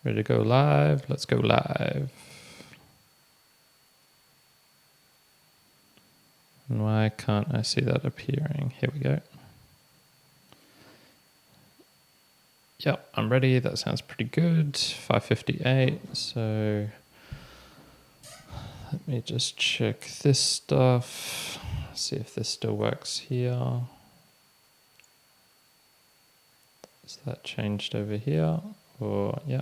Ready to go live? Let's go live. And why can't I see that appearing? Here we go. Yep, I'm ready. That sounds pretty good. 5:58. So let me just check this stuff. See if this still works here. Is that changed over here? Or, yeah.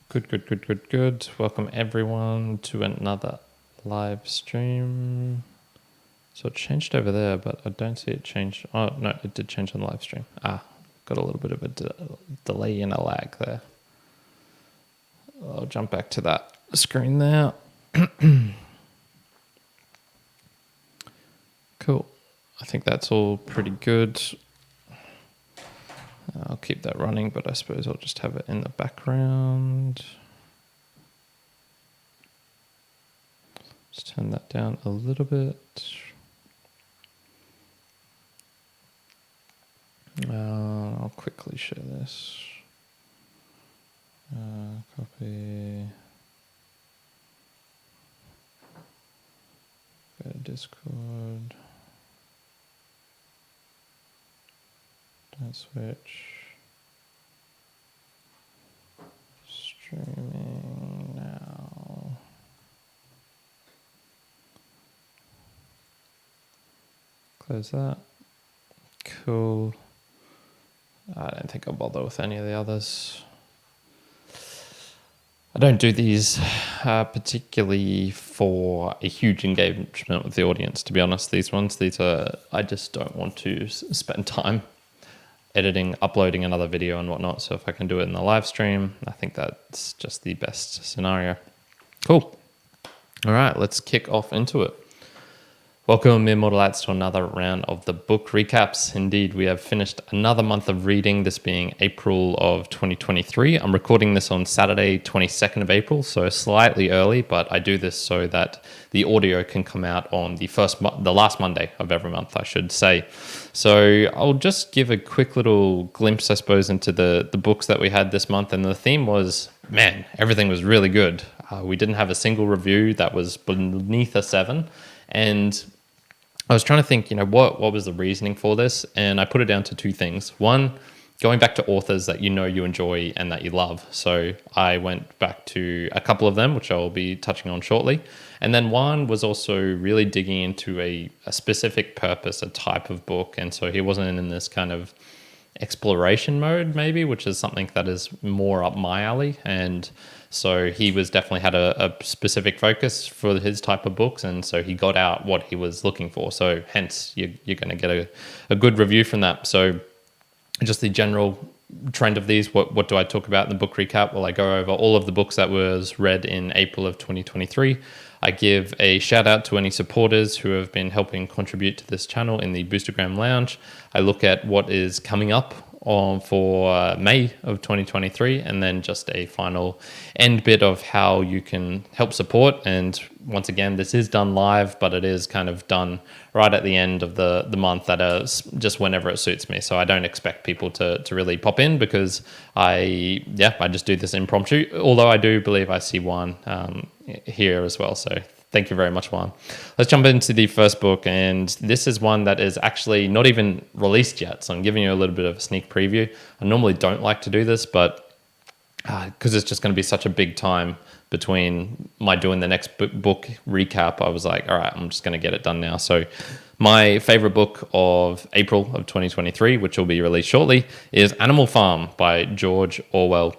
Good. Welcome everyone to another live stream. So it changed over there, but I don't see it change. Oh, no, it did change on the live stream. Got a little bit of a delay and a lag there. I'll jump back to that screen there. Cool. I think that's all pretty good. I'll keep that running, but I suppose I'll just have it in the background. Just turn that down a little bit. I'll quickly share this. Copy. Go to Discord. Don't switch. Streaming now. Close that. Cool. I don't think I'll bother with any of the others. I don't do these particularly for a huge engagement with the audience, to be honest. These are, I just don't want to spend time editing, uploading another video and whatnot. So if I can do it in the live stream, I think that's just the best scenario. Cool. All right, let's kick off into it. Welcome, mere mortal lads, to another round of the book recaps. Indeed, we have finished another month of reading, this being April of 2023. I'm recording this on Saturday, 22nd of April, so slightly early, but I do this so that the audio can come out on the last Monday of every month, I should say. So I'll just give a quick little glimpse, I suppose, into the books that we had this month. And the theme was, man, everything was really good. We didn't have a single review that was beneath a 7. And I was trying to think, what was the reasoning for this? And I put it down to two things. One, going back to authors that you enjoy and that you love. So I went back to a couple of them, which I'll be touching on shortly. And then one was also really digging into a specific purpose, a type of book. And so he wasn't in this kind of exploration mode, maybe, which is something that is more up my alley. And so he was definitely had a specific focus for his type of books, and so he got out what he was looking for. So hence, you're going to get a good review from that. So just the general trend of these, what do I talk about in the book recap? Well, I go over all of the books that was read in April of 2023. I give a shout out to any supporters who have been helping contribute to this channel in the Boostagram Lounge. I look at what is coming up for May of 2023, and then just a final end bit of how you can help support. And once again, this is done live, but it is kind of done right at the end of the month, that is just whenever it suits me. So I don't expect people to really pop in, because I just do this impromptu, although I do believe I see Juan here as well. So thank you very much, Juan. Let's jump into the first book, and this is one that is actually not even released yet, so I'm giving you a little bit of a sneak preview. I normally don't like to do this, but because it's just going to be such a big time between my doing the next book recap, I was like, all right, I'm just going to get it done now. So my favorite book of April of 2023, which will be released shortly, is Animal Farm by George Orwell.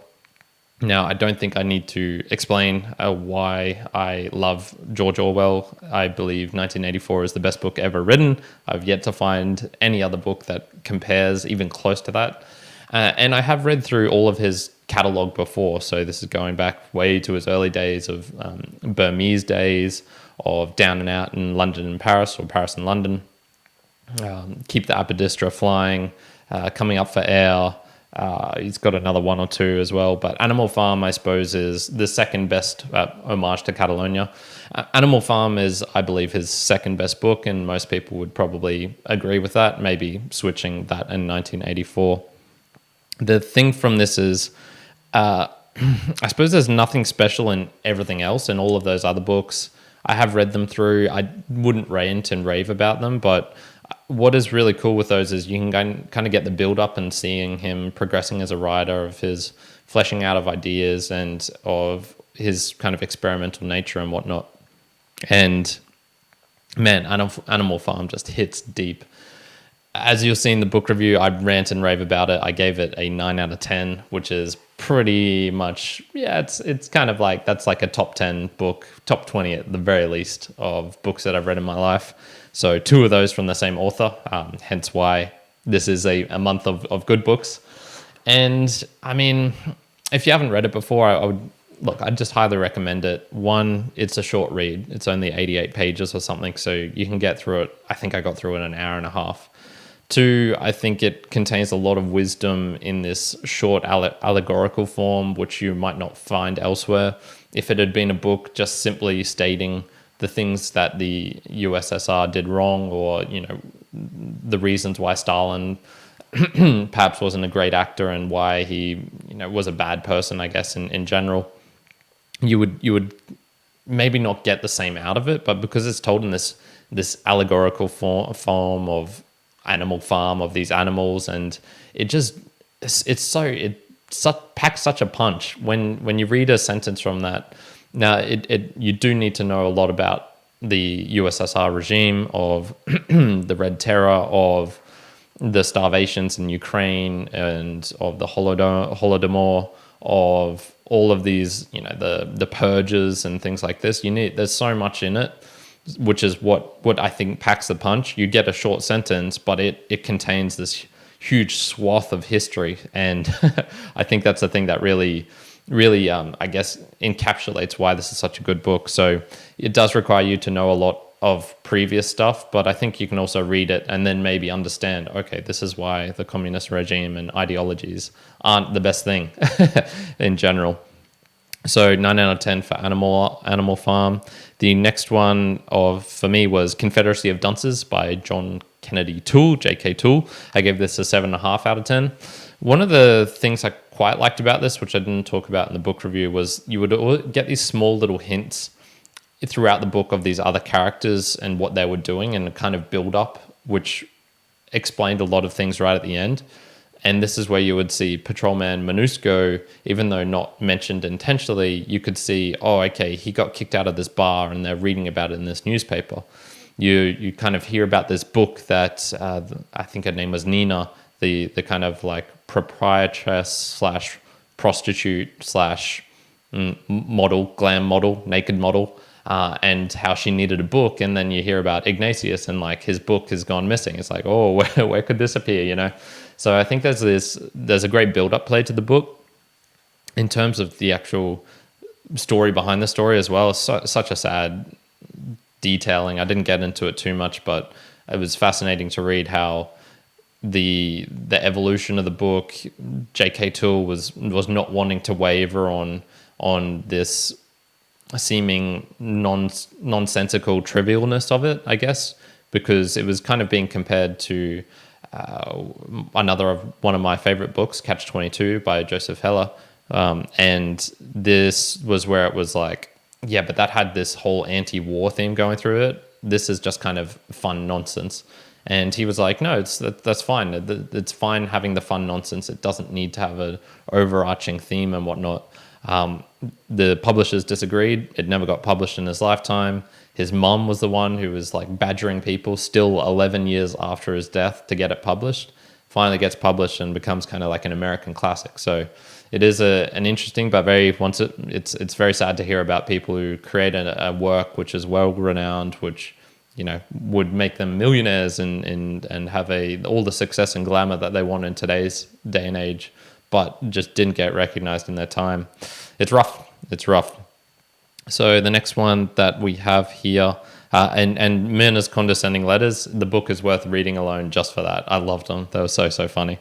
Now, I don't think I need to explain why I love George Orwell. I believe 1984 is the best book ever written. I've yet to find any other book that compares even close to that. And I have read through all of his catalog before. So this is going back way to his early days of Burmese days, of Down and Out in London and Paris, or Paris and London. Keep the Apodistra Flying, Coming Up for Air, He's got another one or two as well. But Animal Farm, I suppose, is the second best homage to Catalonia. Animal Farm is, I believe, his second best book, and most people would probably agree with that, maybe switching that in 1984. The thing from this is, I suppose there's nothing special in everything else in all of those other books. I have read them through. I wouldn't rant and rave about them, but what is really cool with those is you can kind of get the build up and seeing him progressing as a writer, of his fleshing out of ideas and of his kind of experimental nature and whatnot. And man, Animal Farm just hits deep. As you'll see in the book review, I rant and rave about it. I gave it a 9 out of 10, which is pretty much, it's kind of like, that's like a top 10 book, top 20 at the very least of books that I've read in my life. So 2 of those from the same author, hence why this is a month of good books. And I mean, if you haven't read it before, I'd just highly recommend it. One, it's a short read. It's only 88 pages or something, so you can get through it. I think I got through it in an hour and a half. 2, I think it contains a lot of wisdom in this short allegorical form, which you might not find elsewhere. If it had been a book just simply stating the things that the USSR did wrong, or, the reasons why Stalin perhaps wasn't a great actor and why he, was a bad person, I guess, in general, you would maybe not get the same out of it. But because it's told in this allegorical form of Animal Farm, of these animals, and it packs such a punch when you read a sentence from that. Now, you do need to know a lot about the USSR regime, of the Red Terror, of the starvations in Ukraine, and of the Holodomor, of all of these, the purges and things like this. There's so much in it, which is what I think packs the punch. You get a short sentence, but it contains this huge swath of history, and I think that's the thing that really, I guess, encapsulates why this is such a good book. So it does require you to know a lot of previous stuff, but I think you can also read it and then maybe understand, okay, this is why the communist regime and ideologies aren't the best thing in general. So 9 out of 10 for Animal Farm. The next one for me was Confederacy of Dunces by John Kennedy Toole, J.K. Toole. I gave this a 7.5 out of 10. One of the things I quite liked about this, which I didn't talk about in the book review, was you would get these small little hints throughout the book of these other characters and what they were doing, and a kind of build up, which explained a lot of things right at the end. And this is where you would see Patrolman Manusco, even though not mentioned intentionally, you could see, oh, okay, he got kicked out of this bar and they're reading about it in this newspaper. You kind of hear about this book that I think her name was Nina, the kind of like proprietress / prostitute / model, glam model, naked model, and how she needed a book. And then you hear about Ignatius and like his book has gone missing. It's like, oh, where could this appear, So I think there's a great build-up play to the book in terms of the actual story behind the story as well. It's such a sad detailing. I didn't get into it too much, but it was fascinating to read how the evolution of the book, J.K. Toole was not wanting to waver on this seeming nonsensical trivialness of it, I guess, because it was kind of being compared to one of my favorite books, Catch-22 by Joseph Heller. And this was where it was like, yeah, but that had this whole anti-war theme going through it. This is just kind of fun nonsense. And he was like, no, that's fine. It's fine having the fun nonsense. It doesn't need to have an overarching theme and whatnot. The publishers disagreed. It never got published in his lifetime. His mum was the one who was like badgering people still 11 years after his death to get it published. Finally gets published and becomes kind of like an American classic. So it is an interesting, but it's very sad to hear about people who create a work which is well renowned, which would make them millionaires and have all the success and glamour that they want in today's day and age, but just didn't get recognized in their time. It's rough. So the next one that we have here, and Myrna's condescending letters, the book is worth reading alone just for that. I loved them. They were so funny.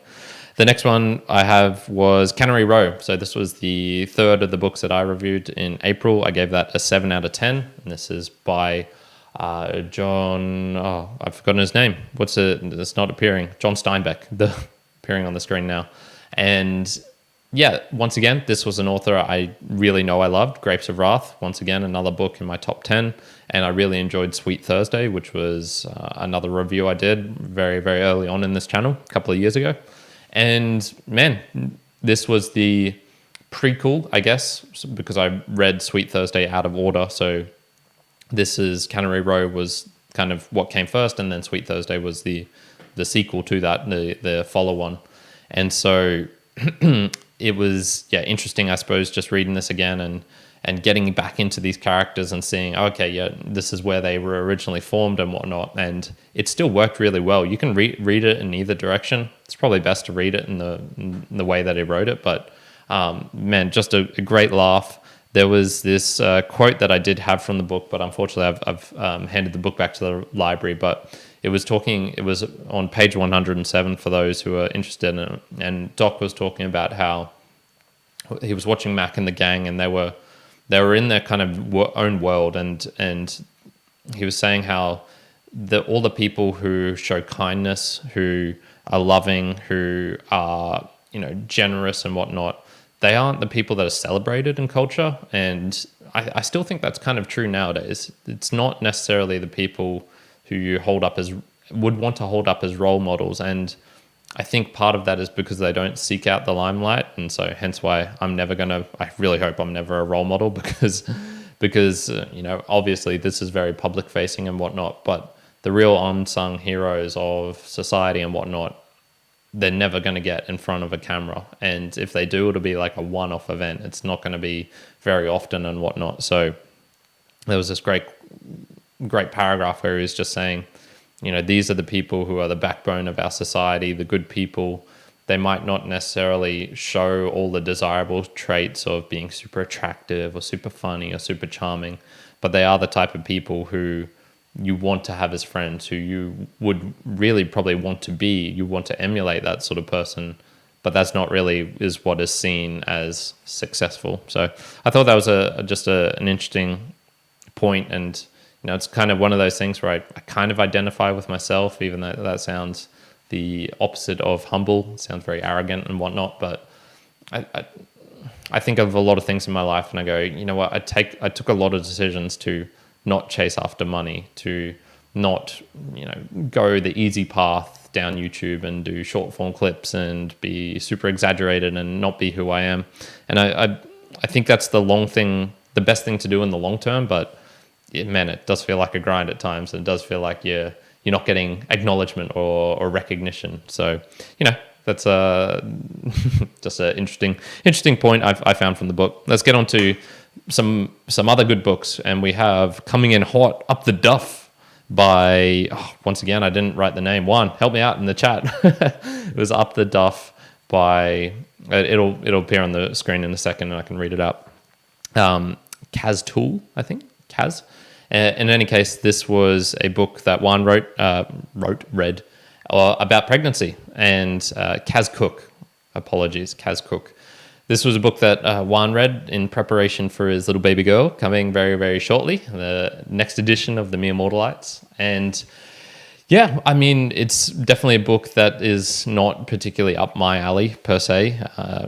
The next one I have was Cannery Row. So this was the third of the books that I reviewed in April. I gave that a 7 out of 10. And this is by John... Oh, I've forgotten his name. It's not appearing. John Steinbeck, appearing on the screen now. And yeah, once again, this was an author I really know I loved. Grapes of Wrath, once again, another book in my top 10. And I really enjoyed Sweet Thursday, which was another review I did very, very early on in this channel, a couple of years ago. And man, this was the prequel, I guess, because I read Sweet Thursday out of order. So this is Cannery Row was kind of what came first, and then Sweet Thursday was the sequel to that, the follow-on. And so it was interesting, I suppose, just reading this again and getting back into these characters and seeing, okay, this is where they were originally formed and whatnot. And it still worked really well. You can read it in either direction. It's probably best to read it in the way that he wrote it. But man, just a great laugh. There was this quote that I did have from the book, but unfortunately I've handed the book back to the library. But it was on page 107 for those who are interested in it. And Doc was talking about how he was watching Mac and the gang, and they were in their kind of own world, and he was saying how all the people who show kindness, who are loving, who are generous and whatnot, they aren't the people that are celebrated in culture. And I still think that's kind of true nowadays. It's not necessarily the people who you would want to hold up as role models. And I think part of that is because they don't seek out the limelight. And so hence why I really hope I'm never a role model because obviously this is very public facing and whatnot, but the real unsung heroes of society and whatnot, they're never going to get in front of a camera. And if they do, it'll be like a one-off event. It's not going to be very often and whatnot. So there was this great paragraph where he was just saying, these are the people who are the backbone of our society, the good people. They might not necessarily show all the desirable traits of being super attractive or super funny or super charming, but they are the type of people who you want to have as friends, who you would really probably want to be. You want to emulate that sort of person, but that's not really is what is seen as successful. So I thought that was an interesting point. And it's kind of one of those things where I kind of identify with myself, even though that sounds the opposite of humble. It sounds very arrogant and whatnot. But I think of a lot of things in my life and I go, you know what, I took a lot of decisions to not chase after money, to not, go the easy path down YouTube and do short form clips and be super exaggerated and not be who I am. And I think that's the best thing to do in the long term, but it does feel like a grind at times, and it does feel like you're not getting acknowledgement or recognition. So, that's just an interesting point I found from the book. Let's get on to some other good books, and we have coming in hot, Up the Duff by, once again, I didn't write the name. Juan, help me out in the chat. It was Up the Duff by, it'll appear on the screen in a second and I can read it out. Kaz Toole, I think, Kaz. In any case, this was a book that Juan read about pregnancy, and Kaz Cooke. Apologies, Kaz Cooke. This was a book that Juan read in preparation for his little baby girl coming very, very shortly, the next edition of the Mere Mortalites. And yeah, I mean, it's definitely a book that is not particularly up my alley per se.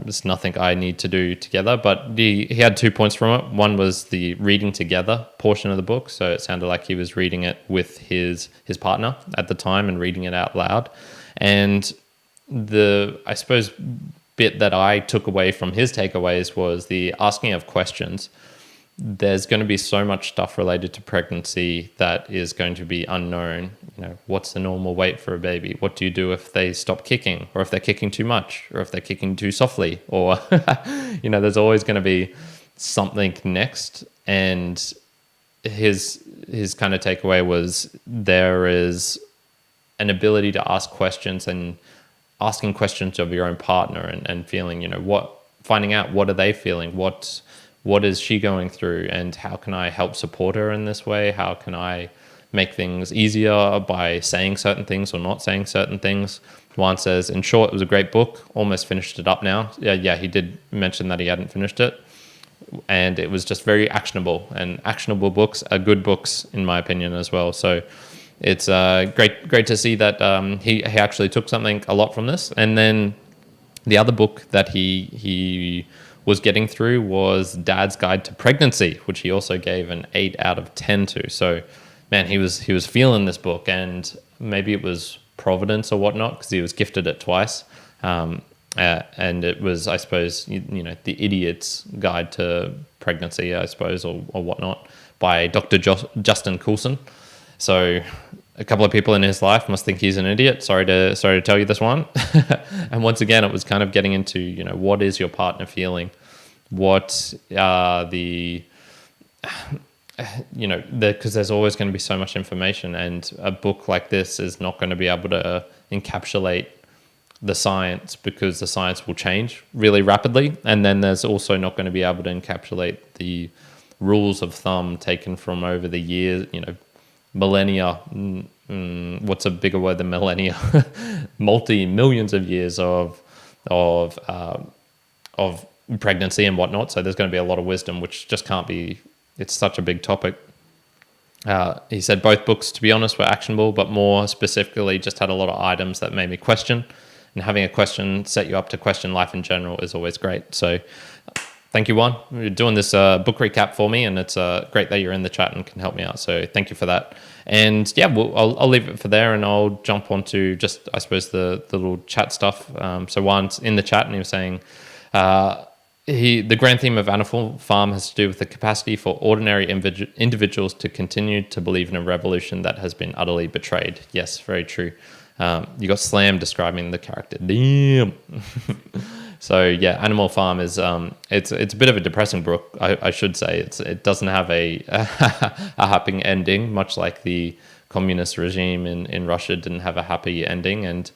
It's nothing I need to do together, but he had 2 points from it. One was the reading together portion of the book. So it sounded like he was reading it with his partner at the time and reading it out loud. And I suppose, bit that I took away from his takeaways was the asking of questions. There's going to be so much stuff related to pregnancy that is going to be unknown. What's the normal weight for a baby? What do you do if they stop kicking, or if they're kicking too much, or if they're kicking too softly, or, there's always going to be something next. And his kind of takeaway was there is an ability to ask questions, and asking questions of your own partner and feeling, finding out what are they feeling, what is she going through, and how can I help support her in this way? How can I make things easier by saying certain things or not saying certain things. Juan says, in short, it was a great book. Almost finished it up now. Yeah, he did mention that he hadn't finished it. And it was just very actionable. And actionable books are good books, in my opinion, as well. So it's great to see that he actually took a lot from this. And then the other book that he was getting through was Dad's Guide to Pregnancy, which he also gave an 8 out of 10 to. So, man, he was feeling this book, and maybe it was Providence or whatnot, because he was gifted it twice. And it was, I suppose, the Idiot's Guide to Pregnancy, I suppose, or whatnot, by Dr. Justin Coulson. So a couple of people in his life must think he's an idiot. Sorry to tell you this one. And once again, it was kind of getting into, what is your partner feeling? What are because there's always going to be so much information, and a book like this is not going to be able to encapsulate the science, because the science will change really rapidly. And then there's also not going to be able to encapsulate the rules of thumb taken from over the years, millennia. What's a bigger word than millennia? Multi-millions of years of pregnancy and whatnot. So there's going to be a lot of wisdom, which just can't be. It's such a big topic. He said both books, to be honest, were actionable, but more specifically just had a lot of items that made me question. And having a question set you up to question life in general is always great. So thank you, Juan. You're doing this book recap for me, and it's great that you're in the chat and can help me out. So thank you for that. And yeah, I'll leave it for there, and I'll jump onto just, I suppose, the little chat stuff. So Juan's in the chat, and he was saying the grand theme of Animal Farm has to do with the capacity for ordinary individuals to continue to believe in a revolution that has been utterly betrayed. Yes, very true. You got Slam describing the character. Damn. So yeah, Animal Farm is it's a bit of a depressing book, I should say. It doesn't have a happy ending, much like the communist regime in Russia didn't have a happy ending. And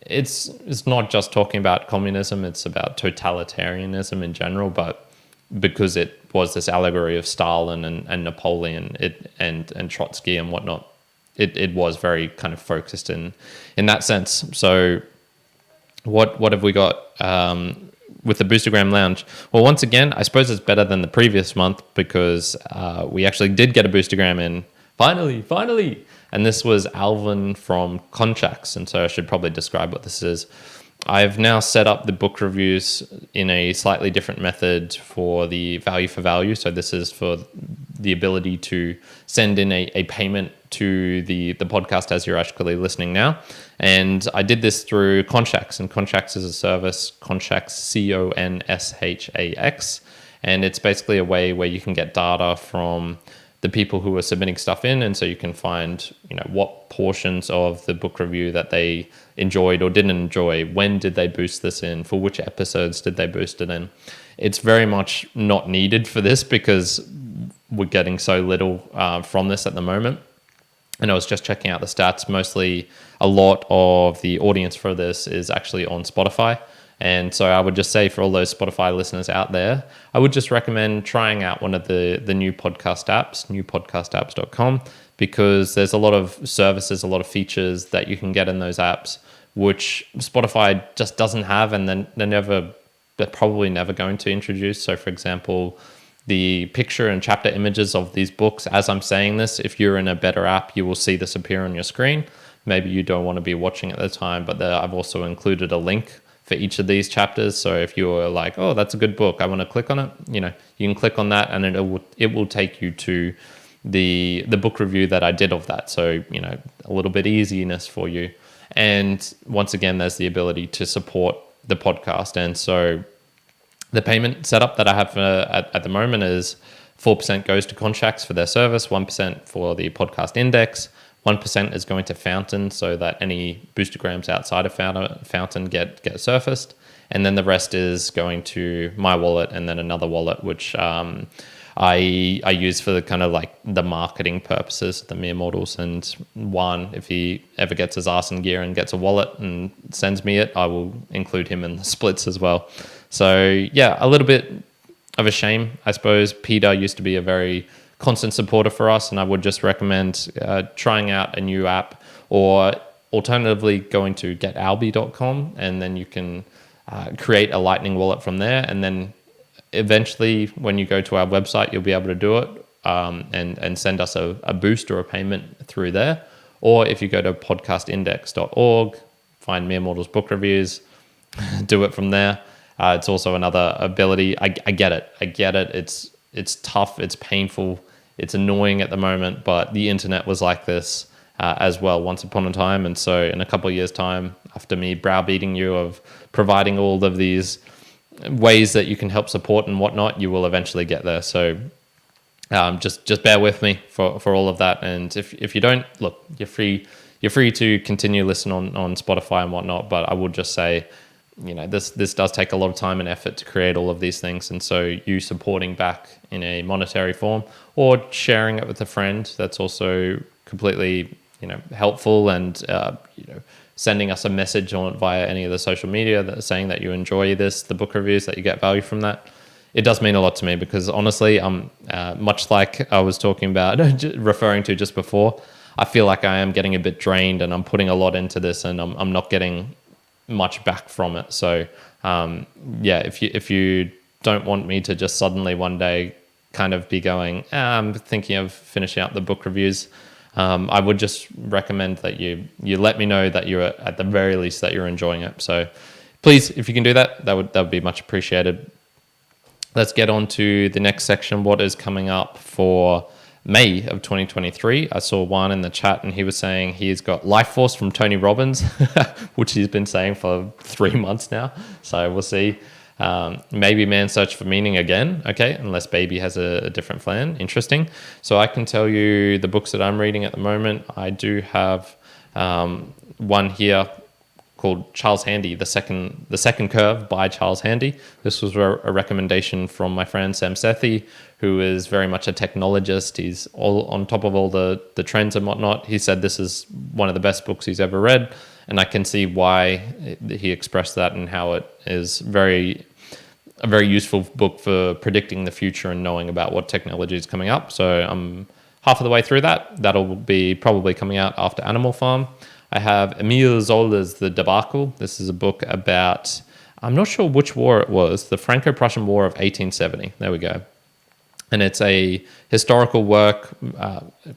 it's not just talking about communism; it's about totalitarianism in general. But because it was this allegory of Stalin and Napoleon, and Trotsky and whatnot, it was very kind of focused in that sense. So what have we got with the Boostagram Lounge? Well, once again, I suppose it's better than the previous month, because we actually did get a Boostagram in. Finally! And this was Alwin from Conshax, and so I should probably describe what this is. I've now set up the book reviews in a slightly different method for the value for value. So this is for the ability to send in a payment to the podcast as you're actually listening now. And I did this through Conshax, and Conshax is a service, Conshax, Conshax. And it's basically a way where you can get data from the people who are submitting stuff in, and so you can find, what portions of the book review that they enjoyed or didn't enjoy. When did they boost this in? For which episodes did they boost it in? It's very much not needed for this, because we're getting so little from this at the moment. And I was just checking out the stats. Mostly, a lot of the audience for this is actually on Spotify. And so I would just say, for all those Spotify listeners out there, I would just recommend trying out one of the new podcast apps, newpodcastapps.com, because there's a lot of services, a lot of features that you can get in those apps, which Spotify just doesn't have, and then they're probably never going to introduce. So, for example, the picture and chapter images of these books, as I'm saying this, if you're in a better app, you will see this appear on your screen. Maybe you don't want to be watching at the time, but I've also included a link for each of these chapters. So if you're like, oh, that's a good book, I want to click on it, you can click on that, and it will take you to the book review that I did of that. So, a little bit easiness for you. And once again, there's the ability to support the podcast. And so the payment setup that I have at the moment is 4% goes to Conshax for their service, 1% for the podcast index, 1% is going to Fountain, so that any boostagrams outside of Fountain get surfaced. And then the rest is going to my wallet, and then another wallet, which I use for the kind of like the marketing purposes, the mere models. And Juan, if he ever gets his arse in gear and gets a wallet and sends me it, I will include him in the splits as well. So yeah, a little bit of a shame, I suppose. Peter used to be a very constant supporter for us, and I would just recommend trying out a new app, or alternatively going to getalbi.com, and then you can create a Lightning wallet from there, and then eventually when you go to our website, you'll be able to do it and send us a boost or a payment through there. Or if you go to podcastindex.org, find Mere Mortals Book Reviews, do it from there. It's also another ability. I get it. It's tough. It's painful. It's annoying at the moment, but the internet was like this as well once upon a time. And so in a couple of years' time, after me browbeating you of providing all of these ways that you can help support and whatnot, you will eventually get there. So just bear with me for all of that. And if you don't, look, you're free to continue listening on Spotify and whatnot. But I would just say, this does take a lot of time and effort to create all of these things. And so you supporting back in a monetary form or sharing it with a friend, that's also completely, helpful. And, sending us a message on via any of the social media that saying that you enjoy the book reviews, that you get value from that. It does mean a lot to me, because honestly, much like I was talking about, referring to just before, I feel like I am getting a bit drained and I'm putting a lot into this and I'm not getting much back from it. So if you don't want me to just suddenly one day kind of be going, I'm thinking of finishing out the book reviews, I would just recommend that you let me know that you're, at the very least, that you're enjoying it. So please, if you can do that, that would be much appreciated. Let's get on to the next section, what is coming up for May of 2023. I saw Juan in the chat and he was saying he's got Life Force from Tony Robbins, which he's been saying for 3 months now. So we'll see. Maybe Man's Search for Meaning again. Okay, unless Baby has a different plan. Interesting. So I can tell you the books that I'm reading at the moment. I do have one here called Charles Handy, the second Curve by Charles Handy. This was a recommendation from my friend Sam Sethi, who is very much a technologist. He's all on top of all the trends and whatnot. He said this is one of the best books he's ever read, and I can see why he expressed that and how it is a very useful book for predicting the future and knowing about what technology is coming up. So I'm half of the way through that. That'll be probably coming out after Animal Farm. I have Emile Zola's The Debacle. This is a book about, I'm not sure which war it was, the Franco-Prussian War of 1870. There we go. And it's a historical work,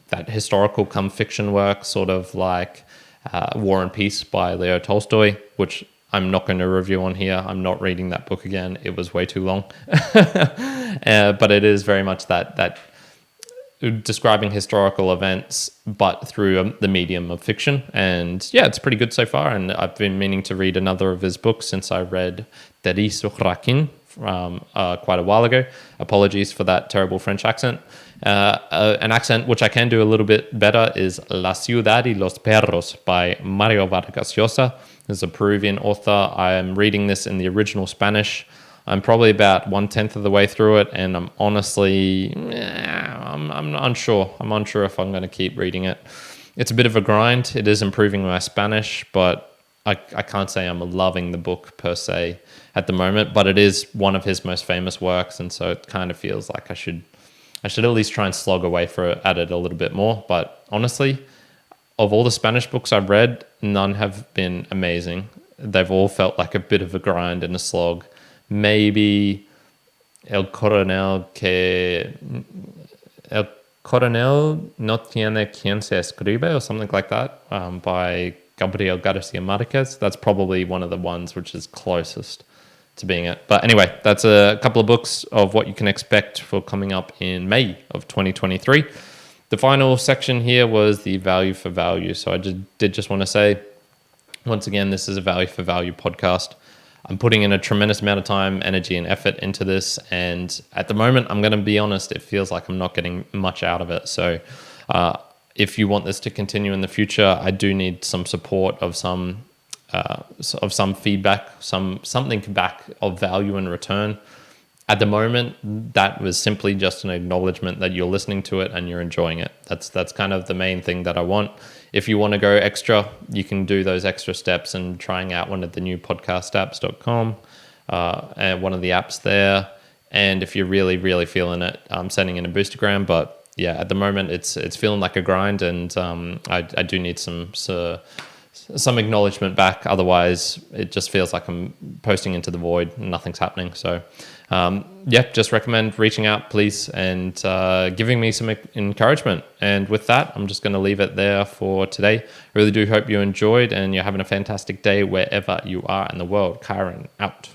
that historical come fiction work, sort of like War and Peace by Leo Tolstoy, which I'm not going to review on here. I'm not reading that book again. It was way too long. But it is very much that describing historical events, but through the medium of fiction. And yeah, it's pretty good so far. And I've been meaning to read another of his books since I read Deris Rakin quite a while ago. Apologies for that terrible French accent. An accent which I can do a little bit better is La Ciudad y los Perros by Mario Vargas Llosa. This is a Peruvian author. I am reading this in the original Spanish. I'm probably about 1/10 of the way through it, and I'm honestly, I'm unsure. I'm unsure if I'm going to keep reading it. It's a bit of a grind. It is improving my Spanish, but I can't say I'm loving the book per se at the moment. But it is one of his most famous works, and so it kind of feels like I should at least try and slog away at it a little bit more. But honestly, of all the Spanish books I've read, none have been amazing. They've all felt like a bit of a grind and a slog. Maybe El Coronel no tiene quien se escribe, or something like that, by Gabriel Garcia Marquez. That's probably one of the ones which is closest to being it. But anyway, that's a couple of books of what you can expect for coming up in May of 2023. The final section here was the value for value. So I just want to say, once again, this is a value for value podcast. I'm putting in a tremendous amount of time, energy, and effort into this. And at the moment, I'm going to be honest, it feels like I'm not getting much out of it. So if you want this to continue in the future, I do need some support of some feedback, something back of value in return. At the moment, that was simply just an acknowledgement that you're listening to it and you're enjoying it. That's kind of the main thing that I want. If you want to go extra, you can do those extra steps and trying out one of the new podcastapps.com and one of the apps there. And if you're really, really feeling it, I'm sending in a boostagram. But yeah, at the moment it's feeling like a grind, and I do need some acknowledgement back. Otherwise, it just feels like I'm posting into the void and nothing's happening. So, yeah, just recommend reaching out, please, and giving me some encouragement. And with that, I'm just going to leave it there for today. I really do hope you enjoyed and you're having a fantastic day wherever you are in the world. Kyrin out.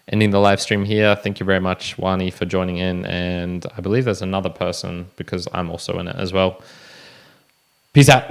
Ending the live stream here. Thank you very much, Wani, for joining in. And I believe there's another person because I'm also in it as well. Peace out.